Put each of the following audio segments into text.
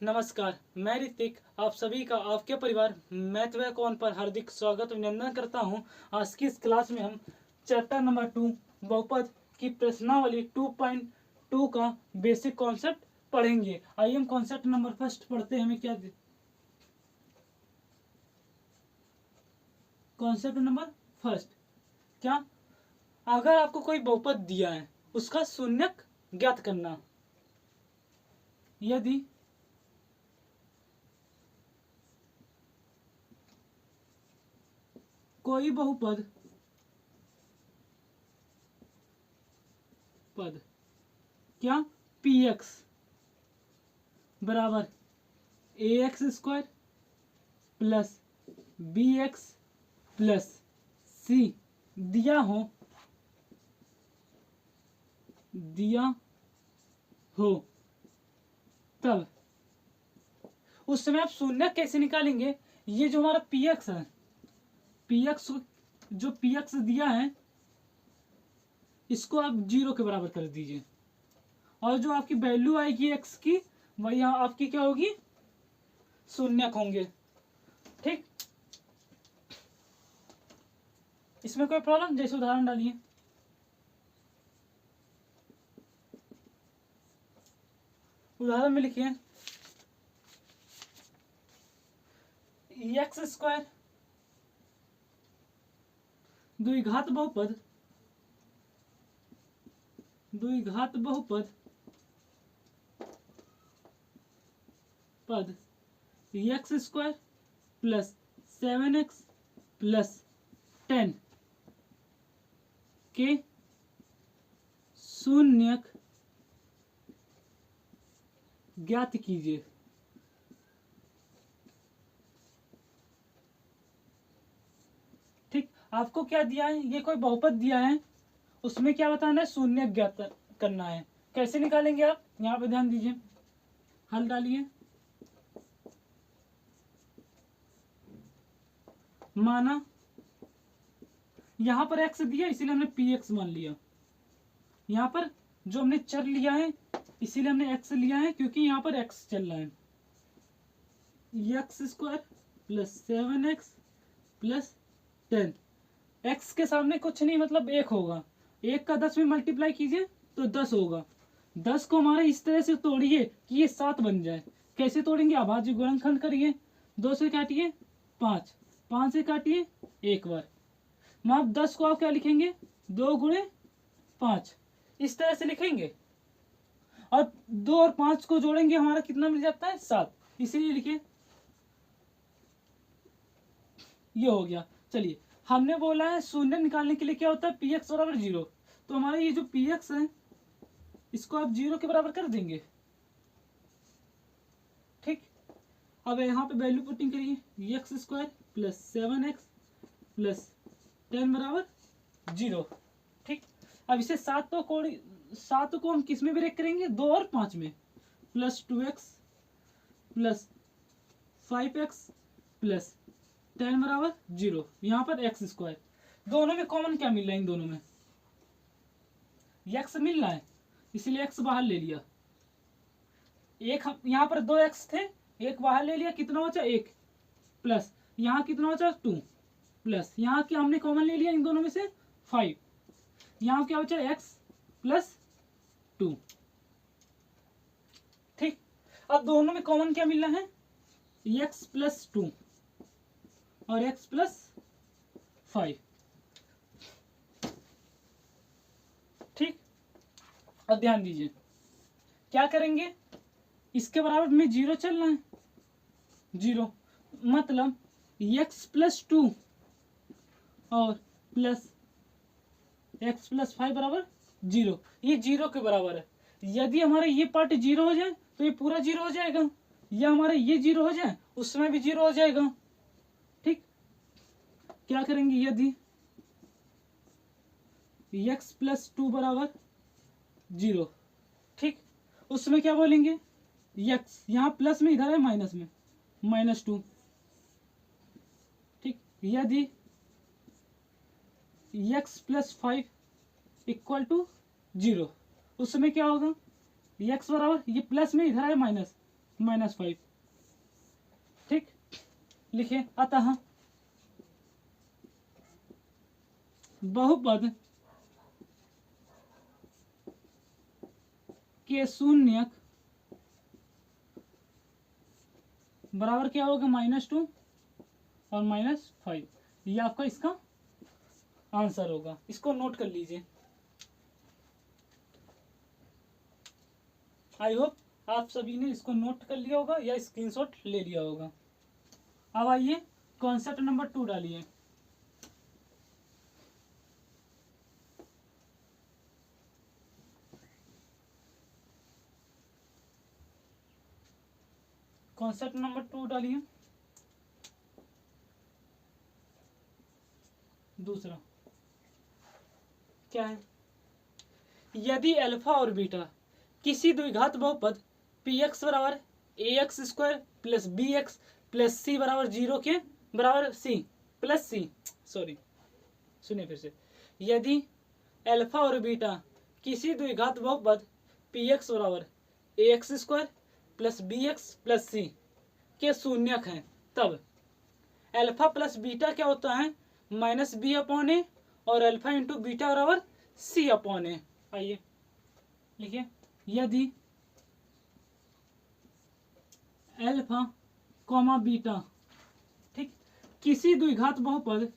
नमस्कार, मैं ऋतिक आप सभी का आपके परिवार मैथ व कौन पर हार्दिक स्वागत अभिनंदन करता हूं। आज की इस क्लास में हम चैप्टर नंबर 2 बहुपद की प्रश्नावली 2.2 का बेसिक कॉन्सेप्ट पढ़ेंगे। आइए हम कॉन्सेप्ट नंबर फर्स्ट पढ़ते हैं। हमें क्या कॉन्सेप्ट नंबर फर्स्ट, क्या अगर आपको कोई बहुपद दिया है उसका शून्यक ज्ञात करना। यदि कोई बहुपद क्या px बराबर ax² plus bx plus c दिया हो तब उस समय आप शून्य कैसे निकालेंगे। ये जो हमारा px है, px जो px दिया है इसको आप 0 के बराबर कर दीजिए और जो आपकी वैल्यू आएगी x की वही आपकी क्या होगी, शून्यक होंगे। ठीक, इसमें कोई प्रॉब्लम? जैसे उदाहरण डालिए। उदाहरण में लिखिए x² द्विघात बहुपद पद x² प्लस 7x प्लस 10 के शून्यक ज्ञात कीजिए। ठीक, आपको क्या दिया है, ये कोई बहुपद दिया है, उसमें क्या बताना है, शून्यक ज्ञात करना है। कैसे निकालेंगे आप, यहाँ पे ध्यान दीजिए। हल डालिए। माना यहां पर x दिया इसीलिए हमने px मान लिया। यहां पर जो हमने चर लिया है इसीलिए हमने x लिया है क्योंकि यहां पर x चल रहा है। x² plus 7x plus 10, x के सामने कुछ नहीं मतलब 1 होगा। 1 का 10 में मल्टीप्लाई कीजिए तो 10 होगा। 10 को हमारे इस तरह से तोड़िए कि ये 7 बन जाए। कैसे तोड़ेंगे, अभाज्य गुणनखंड करिए। 2 से काटिए 5, 5 से काटिए 1 बार। आप 10 को आप क्या लिखेंगे, 2 गुणे 5 इस तरह से लिखेंगे और 2 और 5 को जोड़ेंगे हमारा कितना मिल जाता है, 7। इसीलिए लिखिए ये हो गया। चलिए, हमने बोला है शून्य निकालने के लिए क्या होता है, px बराबर 0। तो हमारा ये जो px है इसको आप 0 के बराबर कर देंगे। ठीक, अब यहाँ पे वैल्यू पुटिंग करिए, x² प्लस 7x प्लस 10 बराबर 0। ठीक, अब इसे 7 को हम किस में ब्रेक करेंगे, 2 और 5 में। Plus 2x plus 5x plus 10 बराबर 0। यहाँ पर x², दोनों में कॉमन क्या मिल रहा है, इन दोनों में x मिल रहा है इसीलिए x बाहर ले लिया। एक यहाँ पर 2x थे, एक बाहर ले लिया, कितना बचा 1 प्लस यहाँ कितना बचा 2 प्लस यहाँ क्या हमने कॉमन ले लिया इन दोनों में से 5। यहाँ क्या बचा x प्लस 2। ठीक, अब दोनों में कॉमन क्या मिल रहा है, x प्लस 2 और x प्लस 5। ठीक, अब ध्यान दीजिए क्या करेंगे, इसके बराबर में 0 चल रहा है, 0 मतलब x प्लस 2 और प्लस x प्लस 5 बराबर 0। ये 0 के बराबर है। यदि हमारा ये पार्ट 0 हो जाए तो ये पूरा 0 हो जाएगा, या हमारा ये 0 हो जाए उसमें भी 0 हो जाएगा। ठीक, क्या करेंगे, यदि x प्लस 2 बराबर 0, ठीक, उसमें क्या बोलेंगे, x यहाँ प्लस में, इधर है माइनस में, -2। ठीक, यदि x प्लस 5 इक्वल टू 0, उस समय क्या होगा, x बराबर, ये प्लस में इधर है माइनस, -5। ठीक, लिखे अतः बहुपद के शून्यक बराबर क्या होगा, -2 और -5। ये आपका इसका आंसर होगा। इसको नोट कर लीजिए। आई होप आप सभी ने इसको नोट कर लिया होगा या स्क्रीनशॉट ले लिया होगा। अब आइए कॉन्सेप्ट नंबर 2 डालिए। कॉन्सेप्ट नंबर 2 डालिए। दूसरा क्या है, यदि अल्फा और बीटा किसी द्विघात बहुपद px बराबर ax² plus bx plus c बराबर 0 के बराबर c प्लस c सॉरी सुनिए फिर से, यदि अल्फा और बीटा किसी द्विघात बहुपद px बराबर ax² plus bx plus c के शून्यक हैं, तब अल्फा प्लस बीटा क्या होता है, -b/a और अल्फा इंटू बीटा बराबर c/a। आइए लिखिए, यदि अल्फा कॉमा बीटा ठीक किसी द्विघात बहुपद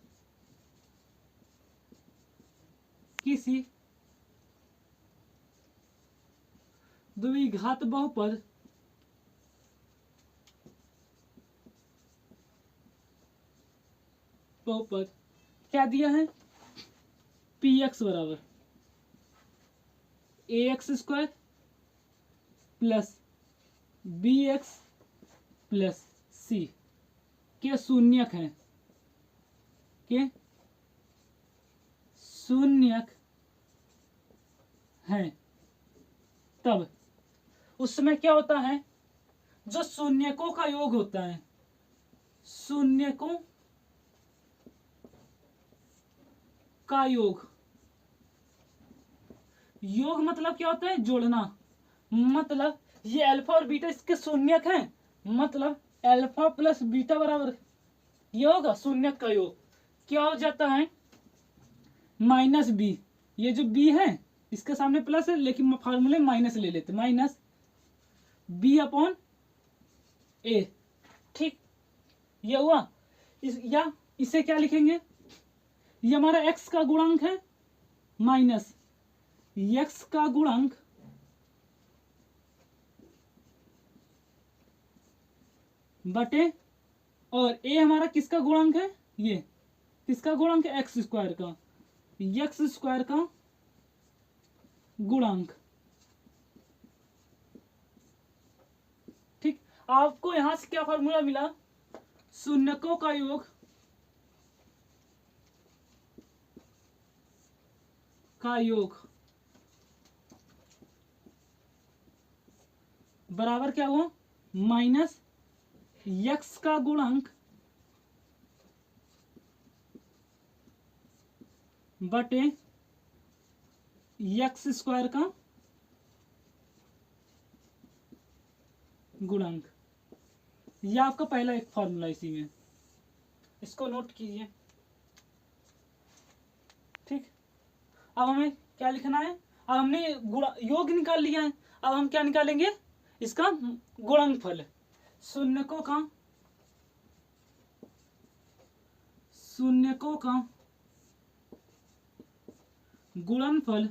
बहुपद क्या दिया है, px बराबर ax² plus bx plus c के शून्यक हैं, तब उसमें क्या होता है, जो शून्यकों का योग होता है, शून्यकों का योग मतलब क्या होता है, जोड़ना। मतलब ये अल्फा और बीटा इसके शून्यक हैं, मतलब अल्फा प्लस बीटा बराबर ये होगा शून्यक का योग क्या हो जाता है, -b। ये जो b है इसके सामने प्लस है, लेकिन फार्मूले माइनस ले लेते, -b/a। ठीक, ये हुआ। या इसे क्या लिखेंगे, ये हमारा x का गुणांक है माइनस x का गुणांक बटे, और a हमारा किसका गुणांक है, ये किसका गुणांक है, x² का, x² का गुणांक। ठीक, आपको यहां से क्या फॉर्मूला मिला, शून्यकों का योग बराबर क्या हुआ, -x का गुणांक बटे x² का गुणांक। यह आपका पहला एक फॉर्मूला इसी में, इसको नोट कीजिए। ठीक, अब हमें क्या लिखना है, अब हमने योग निकाल लिया है, अब हम क्या निकालेंगे, इसका गुणनफल। शून्यकों का गुणनफल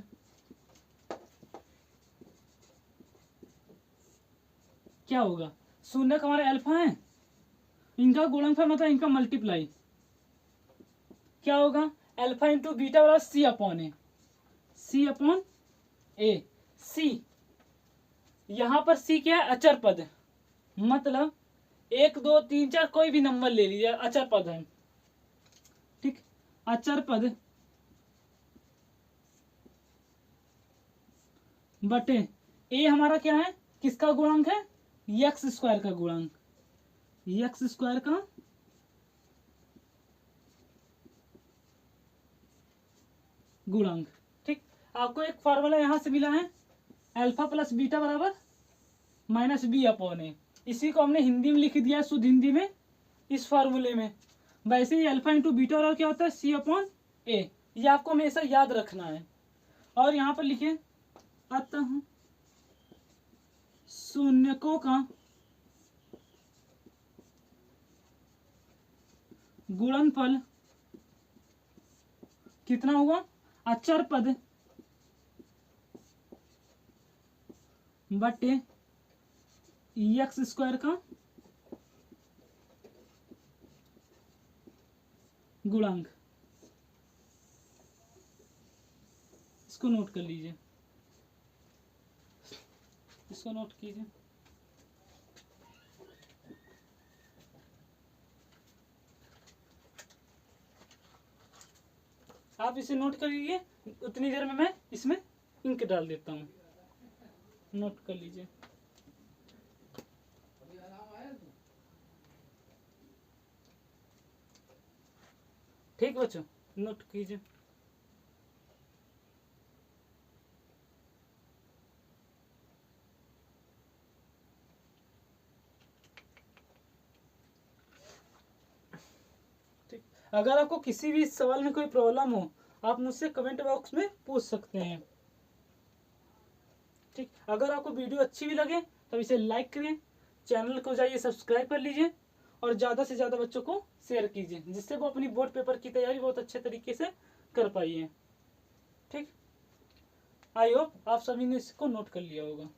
क्या होगा, शून्यक हमारे अल्फा हैं, इनका गुणनफल मतलब इनका मल्टीप्लाई क्या होगा, अल्फा इंटू बीटा बराबर c/a। c यहां पर c क्या है, अचर पद, मतलब 1 2 3 4 कोई भी नंबर ले लीजिए, अचर पद है। ठीक, अचर पद बटे a हमारा क्या है, किसका गुणांक है, x² का गुणांक, x² का गुणांक। ठीक, आपको एक फॉर्मूला यहां से मिला है, अल्फा प्लस बीटा बराबर -b/a। इसी को हमने हिंदी में लिख दिया, शुद्ध हिंदी में, इस फार्मूले में। वैसे ही अल्फा इंटू बीटा और क्या होता है, सी अपॉन ए। ये आपको हमेशा याद रखना है। और यहाँ पर लिखे अतः शून्यकों का गुणनफल कितना हुआ, अचर पद बटे एक्स स्क्वायर का गुणांक। इसको नोट कर लीजिए, इसको नोट कीजिए। आप इसे नोट कर लीजिए, उतनी देर में मैं इसमें इंक डाल देता हूँ। नोट कर लीजिए। ठीक बच्चों, नोट कीजिए। ठीक, अगर आपको किसी भी सवाल में कोई प्रॉब्लम हो, आप मुझसे कमेंट बॉक्स में पूछ सकते हैं। ठीक, अगर आपको वीडियो अच्छी भी लगे तो इसे लाइक करें, चैनल को जाइए सब्सक्राइब कर लीजिए और ज़्यादा से ज़्यादा बच्चों को शेयर कीजिए, जिससे वो अपनी बोर्ड पेपर की तैयारी बहुत अच्छे तरीके से कर पाइए। ठीक, आई होप आप सभी ने इसको नोट कर लिया होगा।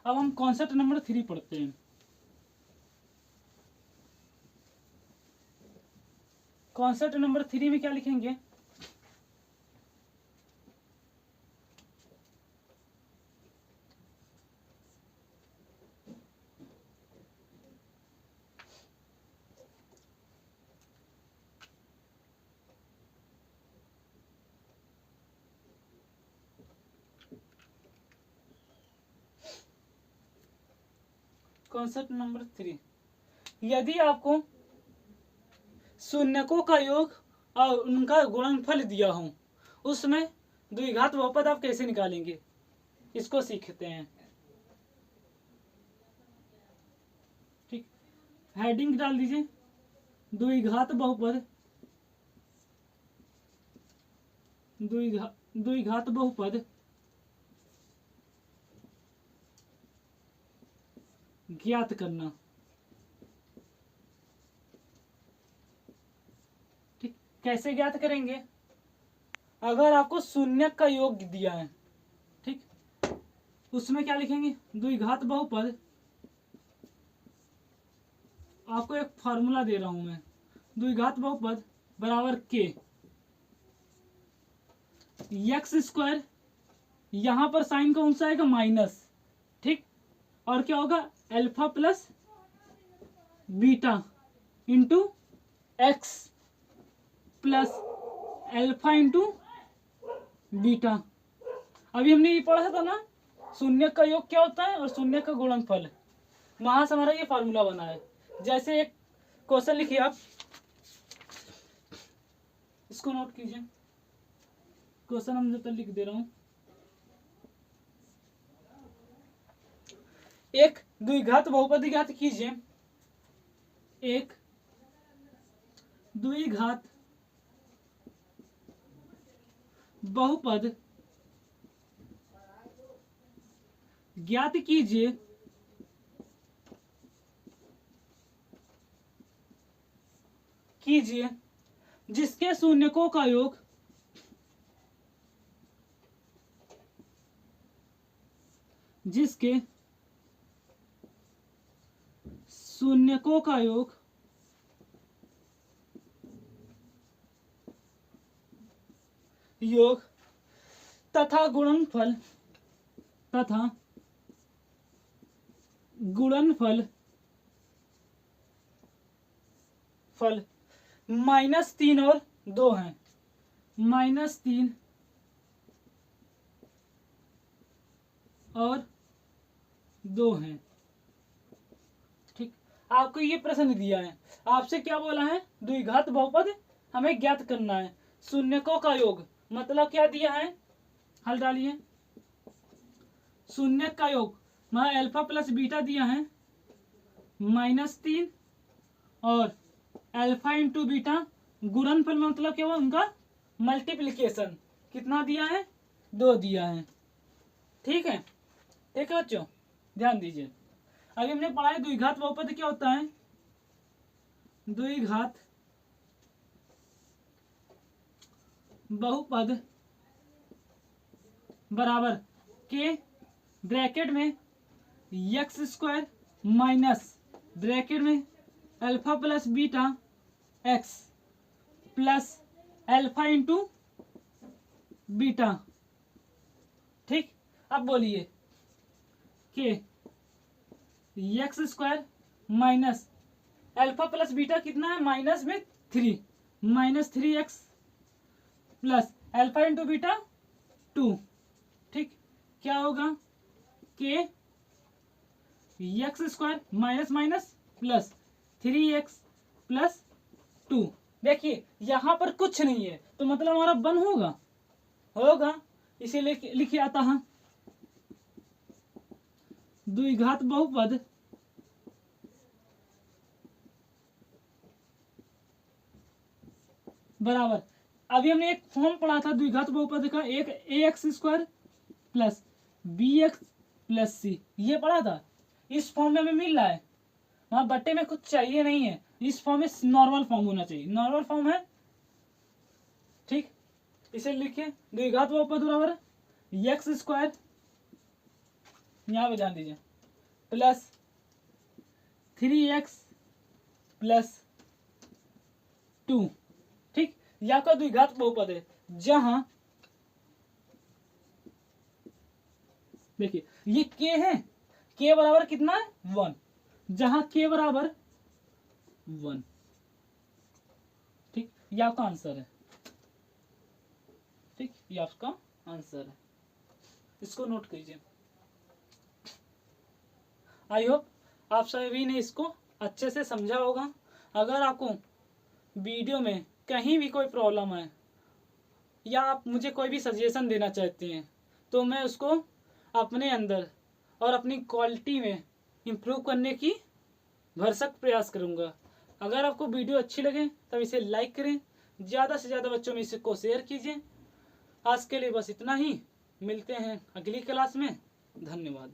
अब हम कॉन्सेप्ट नंबर 3 पढ़ते हैं। कॉन्सेप्ट नंबर 3 में क्या लिखेंगे, कॉन्सेप्ट नंबर 3, यदि आपको शून्यकों का योग और उनका गुणनफल दिया हो, उसमें द्विघात बहुपद आप कैसे निकालेंगे, इसको सीखते हैं। ठीक, हेडिंग डाल दीजिए, द्विघात बहुपद, द्विघात बहुपद ज्ञात करना। ठीक, कैसे ज्ञात करेंगे, अगर आपको शून्य का योग दिया है, ठीक, उसमें क्या लिखेंगे, द्विघात बहुपद, आपको एक फॉर्मूला दे रहा हूं मैं, द्विघात बहुपद बराबर के एक्स स्क्वायर, यहां पर साइन कौन सा आएगा, माइनस। ठीक, और क्या होगा, alpha plus beta into x plus alpha into beta. अभी हमने ये पढ़ा था ना, शून्य का योग क्या होता है और शून्य का गुणनफल, वहां से हमारा ये फार्मूला बना है। जैसे एक क्वेश्चन लिखिए आप, इसको नोट कीजिए, क्वेश्चन हम जब तक लिख दे रहा हूं। एक द्विघात बहुपद ज्ञात कीजिए, एक द्विघात बहुपद ज्ञात कीजिए जिसके शून्यकों का योग शून्यकों का योग तथा गुणनफल -3 और 2 हैं, -3 और 2 हैं। ठीक, आपको ये प्रश्न दिया है, आपसे क्या बोला है, द्विघात बहुपद हमें ज्ञात करना है, शून्यकों का योग, मतलब क्या दिया है, हल डालिए, शून्य का योग, वहाँ अल्फा प्लस बीटा दिया है -3 और अल्फा इंटू बीटा गुणनफल में मतलब क्या हुआ उनका मल्टीप्लिकेशन कितना दिया है 2 दिया है। ठीक है बच्चों ध्यान दीजिए। अभी हमने पढ़ा है द्विघात बहुपद क्या होता है। द्विघात बहुपद बराबर के ब्रैकेट में एक्स स्क्वायर माइनस ब्रैकेट में alpha plus beta x plus alpha into beta. ठीक, अब बोलिए कि x square minus alpha plus beta कितना है माइनस में 3 -3x plus alpha into beta 2। ठीक, क्या होगा कि x square minus minus plus 3x plus 2। देखिए यहाँ पर कुछ नहीं है तो मतलब हमारा 1 होगा इसीलिए लिखे आता है द्विघात बहुपद बराबर। अभी हमने एक फॉर्म पढ़ा था द्विघात बहुपद का, एक ax square plus bx plus c, ये पढ़ा था। इस फॉर्म में हमें मिल रहा है, वहां बट्टे में कुछ चाहिए नहीं है, इस फॉर्म में नॉर्मल फॉर्म होना चाहिए, नॉर्मल फॉर्म है। ठीक, इसे लिखिए द्विघात बहुपद बराबर एक्स स्क्वायर, यहाँ पे ध्यान दीजिए, प्लस 3x प्लस 2। ठीक, यह आपका द्विघात बहुपद है जहां देखिए ये k है, k बराबर कितना है 1, जहां k बराबर 1। ठीक, ये आपका आंसर है। ठीक, ये आपका आंसर है, इसको नोट कीजिए। आई होप आप सभी ने इसको अच्छे से समझा होगा। अगर आपको वीडियो में कहीं भी कोई प्रॉब्लम है या आप मुझे कोई भी सजेशन देना चाहते हैं तो मैं उसको अपने अंदर और अपनी क्वालिटी में इम्प्रूव करने की भरसक प्रयास करूंगा। अगर आपको वीडियो अच्छी लगे तब इसे लाइक करें, ज़्यादा से ज़्यादा बच्चों में इसको शेयर कीजिए। आज के लिए बस इतना ही, मिलते हैं अगली क्लास में। धन्यवाद।